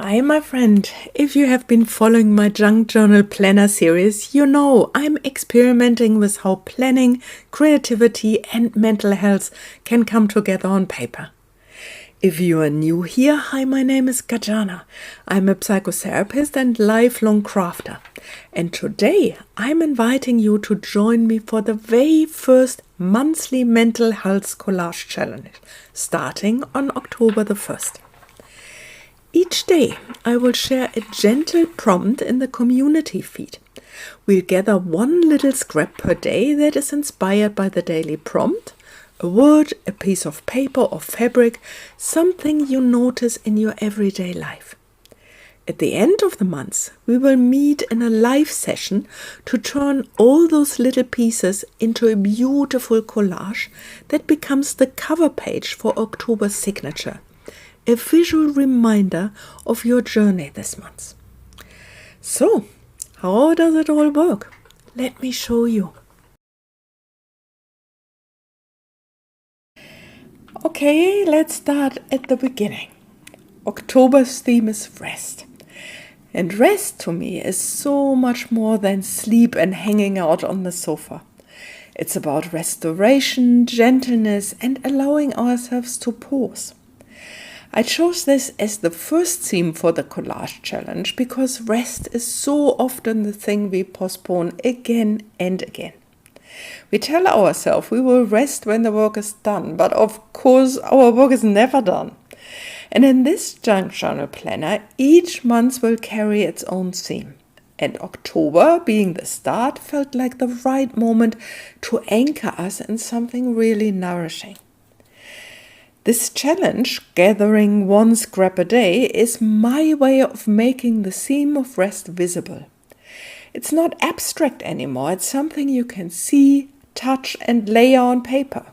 Hi, my friend. If you have been following my junk journal planner series, you know I'm experimenting with how planning, creativity, and mental health can come together on paper. If you are new here, hi, my name is Garjana. I'm a psychotherapist and lifelong crafter. And today I'm inviting you to join me for the very first monthly mental health collage challenge, starting on October the 1st. Each day, I will share a gentle prompt in the community feed. We'll gather one little scrap per day that is inspired by the daily prompt, a word, a piece of paper or fabric, something you notice in your everyday life. At the end of the month, we will meet in a live session to turn all those little pieces into a beautiful collage that becomes the cover page for October's signature. A visual reminder of your journey this month. So, how does it all work? Let me show you. Okay, let's start at the beginning. October's theme is rest. And rest to me is so much more than sleep and hanging out on the sofa. It's about restoration, gentleness, and allowing ourselves to pause. I chose this as the first theme for the collage challenge because rest is so often the thing we postpone again and again. We tell ourselves we will rest when the work is done, but of course our work is never done. And in this junk journal planner, each month will carry its own theme. And October, being the start, felt like the right moment to anchor us in something really nourishing. This challenge, gathering one scrap a day, is my way of making the theme of rest visible. It's not abstract anymore, it's something you can see, touch, and lay on paper.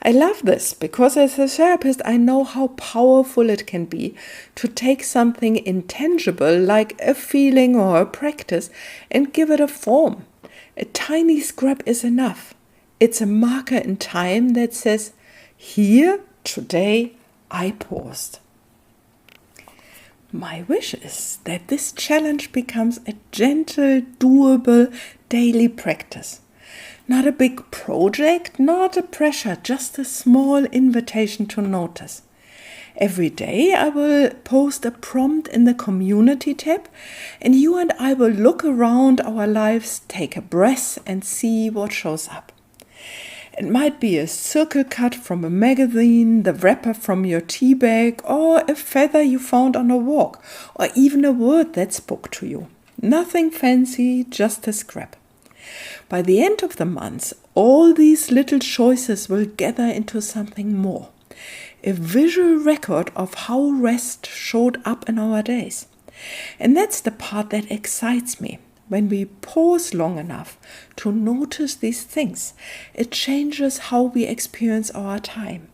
I love this because as a therapist I know how powerful it can be to take something intangible like a feeling or a practice and give it a form. A tiny scrap is enough. It's a marker in time that says, here, today, I paused. My wish is that this challenge becomes a gentle, doable, daily practice. Not a big project, not a pressure, just a small invitation to notice. Every day I will post a prompt in the community tab, and you and I will look around our lives, take a breath, and see what shows up. It might be a circle cut from a magazine, the wrapper from your tea bag, or a feather you found on a walk, or even a word that spoke to you. Nothing fancy, just a scrap. By the end of the month, all these little choices will gather into something more. A visual record of how rest showed up in our days. And that's the part that excites me. When we pause long enough to notice these things, it changes how we experience our time.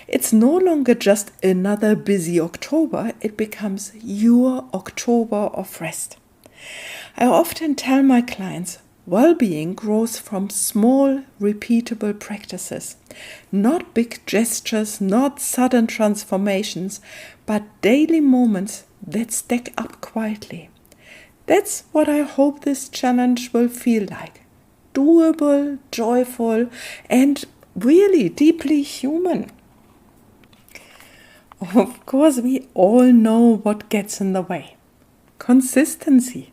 It's no longer just another busy October, it becomes your October of rest. I often tell my clients, well-being grows from small, repeatable practices. Not big gestures, not sudden transformations, but daily moments that stack up quietly. That's what I hope this challenge will feel like. Doable, joyful, and really deeply human. Of course, we all know what gets in the way. Consistency.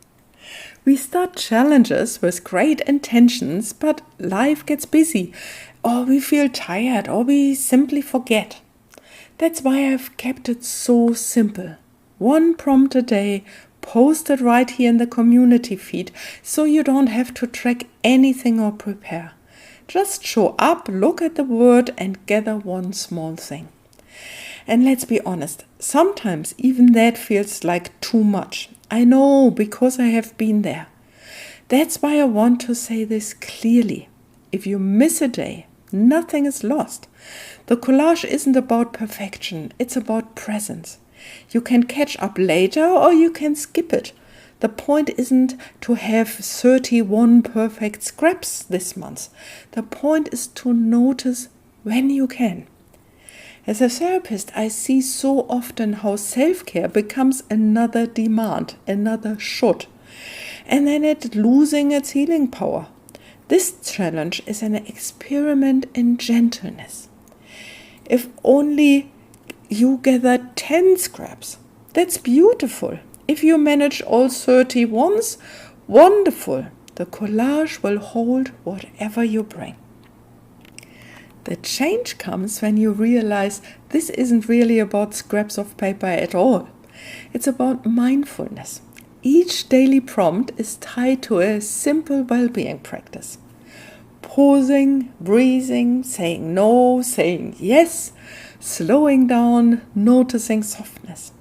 We start challenges with great intentions, but life gets busy, or we feel tired, or we simply forget. That's why I've kept it so simple. One prompt a day, posted right here in the community feed, so you don't have to track anything or prepare. Just show up, look at the word, and gather one small thing. And let's be honest, sometimes even that feels like too much. I know, because I have been there. That's why I want to say this clearly. If you miss a day, nothing is lost. The collage isn't about perfection, it's about presence. You can catch up later or you can skip it. The point isn't to have 31 perfect scraps this month. The point is to notice when you can. As a therapist, I see so often how self-care becomes another demand, another should, and then it's losing its healing power. This challenge is an experiment in gentleness. If only you gather 10 scraps, that's beautiful. If you manage all 30 once, wonderful. The collage will hold whatever you bring. The change comes when you realize this isn't really about scraps of paper at all. It's about mindfulness. Each daily prompt is tied to a simple well-being practice. Pausing, breathing, saying no, saying yes, slowing down, noticing softness.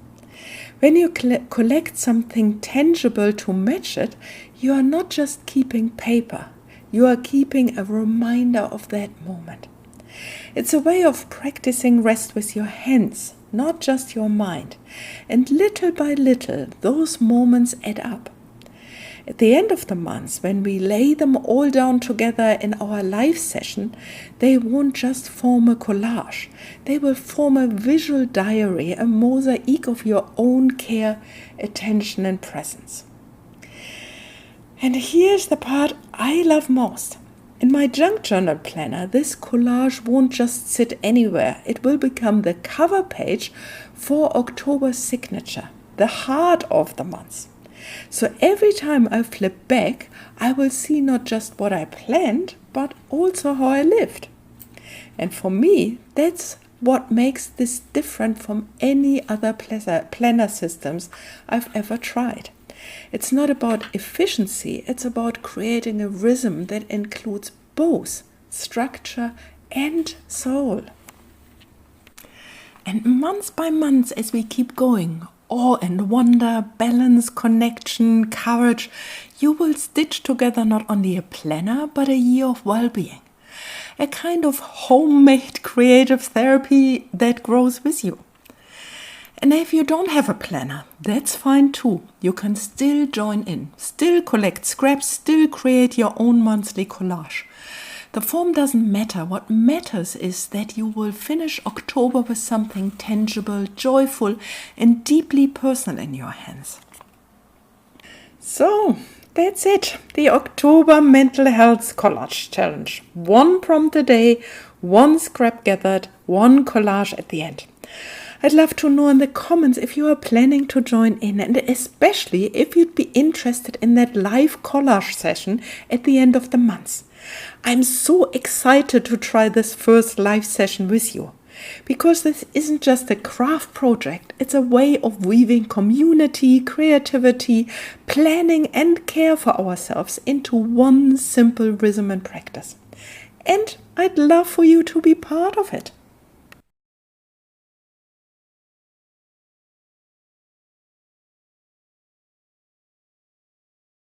When you collect something tangible to match it, you are not just keeping paper, you are keeping a reminder of that moment. It's a way of practicing rest with your hands, not just your mind. And little by little, those moments add up. At the end of the month, when we lay them all down together in our live session, they won't just form a collage. They will form a visual diary, a mosaic of your own care, attention, and presence. And here's the part I love most. In my junk journal planner, this collage won't just sit anywhere. It will become the cover page for October's signature, the heart of the month. So every time I flip back, I will see not just what I planned, but also how I lived. And for me, that's what makes this different from any other planner systems I've ever tried. It's not about efficiency, it's about creating a rhythm that includes both structure and soul. And month by month, as we keep going, awe and wonder, balance, connection, courage, you will stitch together not only a planner, but a year of well-being. A kind of homemade creative therapy that grows with you. And if you don't have a planner, that's fine too. You can still join in, still collect scraps, still create your own monthly collage. The form doesn't matter. What matters is that you will finish October with something tangible, joyful, and deeply personal in your hands. So, that's it. The October Mental Health Collage Challenge. 1 prompt a day, 1 scrap gathered, 1 collage at the end. I'd love to know in the comments if you are planning to join in, and especially if you'd be interested in that live collage session at the end of the month. I'm so excited to try this first live session with you, because this isn't just a craft project, it's a way of weaving community, creativity, planning and care for ourselves into one simple rhythm and practice. And I'd love for you to be part of it.